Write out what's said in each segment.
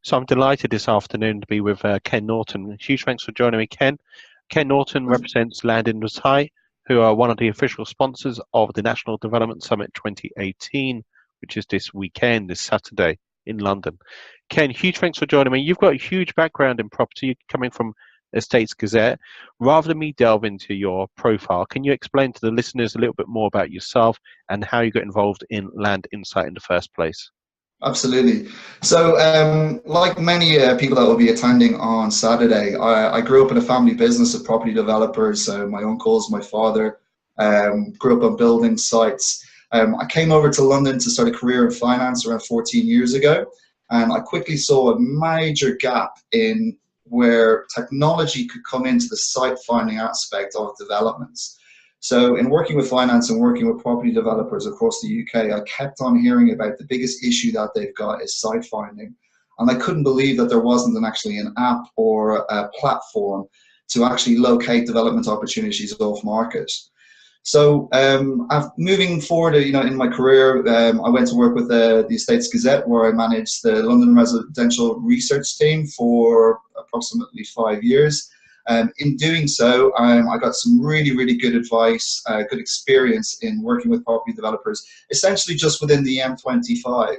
So I'm delighted this afternoon to be with Ken Norton. Huge thanks for joining me, Ken. Ken Norton represents Land in Sight, who are one of the official sponsors of the National Development Summit 2018, which is this weekend, this Saturday in London. Ken, huge thanks for joining me. You've got a huge background in property coming from Estates Gazette. Rather than me delve into your profile, can you explain to the listeners a little bit more about yourself and how you got involved in Land Insight in the first place? Absolutely. So, like many people that will be attending on Saturday, I grew up in a family business of property developers. So my uncles, my father, grew up on building sites. I came over to London to start a career in finance around 14 years ago, and I quickly saw a major gap in where technology could come into the site finding aspect of developments. So in working with finance and working with property developers across the UK, I kept on hearing about the biggest issue that they've got is site finding. And I couldn't believe that there wasn't actually an app or a platform to actually locate development opportunities off market. So moving forward, in my career, I went to work with the Estates Gazette, where I managed the London residential research team for approximately 5 years. In doing so, I got some really, really good advice, good experience in working with property developers, essentially just within the M25.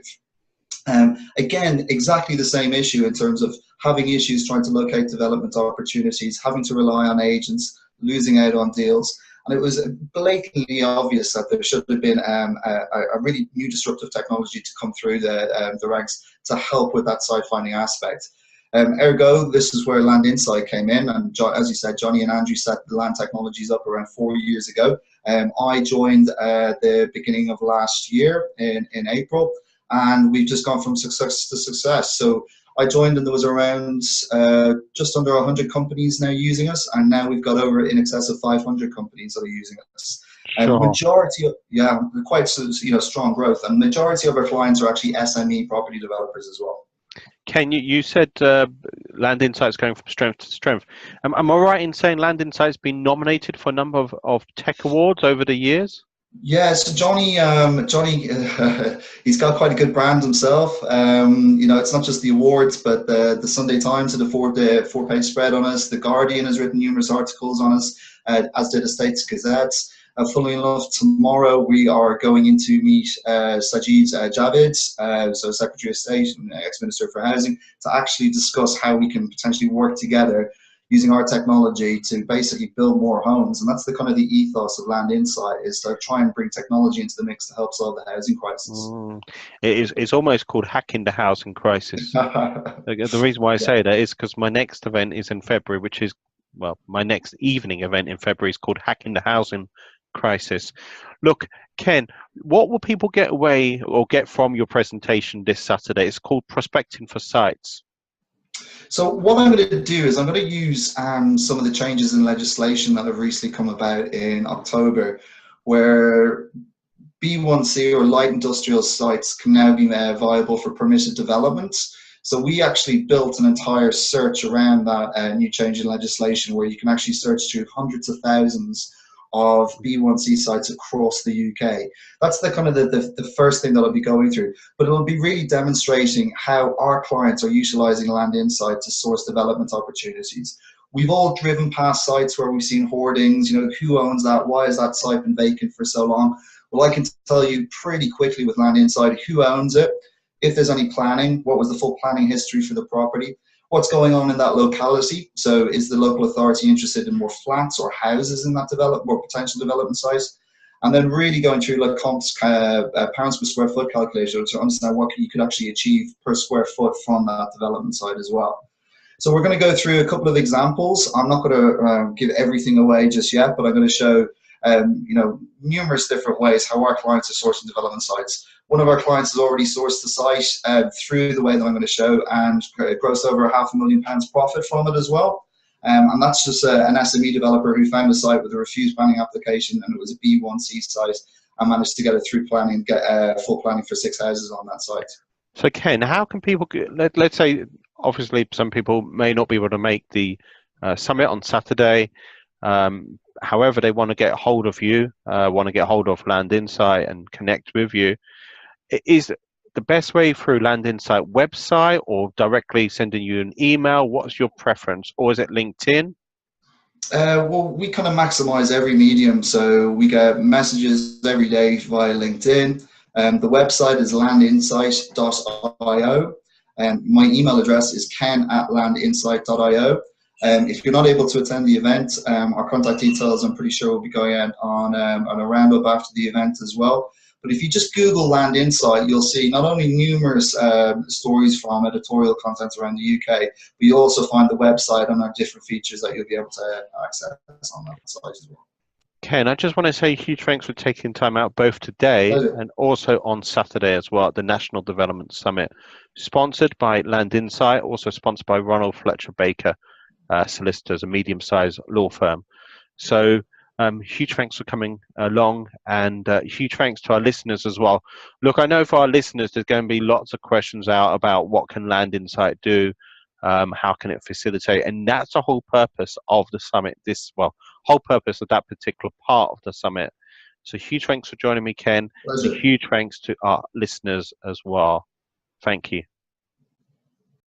Again, exactly the same issue in terms of having issues trying to locate development opportunities, having to rely on agents, losing out on deals. And it was blatantly obvious that there should have been a really new disruptive technology to come through the ranks to help with that site finding aspect. Ergo, this is where Land Insight came in, and as you said, Johnny and Andrew set the land technologies up around 4 years ago. I joined the beginning of last year in April, and we've just gone from success to success. So I joined and there was around just under 100 companies now using us, and now we've got over in excess of 500 companies that are using us. Sure. Majority of, quite strong growth, and majority of our clients are actually SME property developers as well. Ken, you said Land Insight's going from strength to strength. Am I right in saying Land Insight's been nominated for a number of tech awards over the years? Yeah, so Johnny, he's got quite a good brand himself. It's not just the awards, but the Sunday Times did a four-page spread on us. The Guardian has written numerous articles on us, as did Estates Gazette. Funnily enough, tomorrow we are going in to meet Sajid Javid, so Secretary of State and ex-Minister for Housing, to actually discuss how we can potentially work together using our technology to basically build more homes. And that's the kind of the ethos of Land Insight, is to try and bring technology into the mix to help solve the housing crisis. It's almost called hacking the housing crisis. The reason why I say that is because my next event is in February, which is, well, my next evening event in February is called Hacking the Housing Crisis. Look, Ken, what will people get away or get from your presentation this Saturday? It's called Prospecting for Sites. So what I'm going to do is I'm going to use some of the changes in legislation that have recently come about in October, where B1C or light industrial sites can now be viable for permitted development. So we actually built an entire search around that new change in legislation, where you can actually search through hundreds of thousands of B1C sites across the UK. That's the kind of the first thing that I'll be going through, but it'll be really demonstrating how our clients are utilizing Land Insight to source development opportunities. We've all driven past sites where we've seen hoardings, who owns that? Why has that site been vacant for so long? Well, I can tell you pretty quickly with Land Insight who owns it, if there's any planning, what was the full planning history for the property, what's going on in that locality. So is the local authority interested in more flats or houses in that or potential development site? And then really going through like comps, pounds per square foot calculator to understand what you could actually achieve per square foot from that development site as well. So we're going to go through a couple of examples. I'm not going to give everything away just yet, but I'm going to show numerous different ways how our clients are sourcing development sites. One of our clients has already sourced the site through the way that I'm going to show, and grossed over £500,000 profit from it as well. And that's just an SME developer who found a site with a refused planning application, and it was a B1C site, and managed to get it through planning, get full planning for 6 houses on that site. So Ken, how can people, let's say, obviously some people may not be able to make the summit on Saturday. However, they want to get hold of you, want to get hold of Land Insight and connect with you. the best way through Land Insight website or directly sending you an email? What's your preference? Or is it LinkedIn? Well, we kind of maximize every medium. So we get messages every day via LinkedIn. The website is landinsight.io. And my email address is ken@landinsight.io. If you're not able to attend the event, our contact details, I'm pretty sure, will be going out on a roundup after the event as well. But if you just Google Land Insight, you'll see not only numerous stories from editorial content around the UK, but you also find the website and our different features that you'll be able to access on that site as well. Ken, I just want to say huge thanks for taking time out both today Pleasure. and also on Saturday as well at the National Development Summit, sponsored by Land Insight, also sponsored by Ronald Fletcher Baker Solicitors, a medium-sized law firm. So huge thanks for coming along, and huge thanks to our listeners as well. Look, I know for our listeners there's going to be lots of questions out about what can Land Insight do, how can it facilitate, and that's the whole purpose of the summit. Whole purpose of that particular part of the summit. So huge thanks for joining me, Ken. Pleasure. And huge thanks to our listeners as well. Thank you.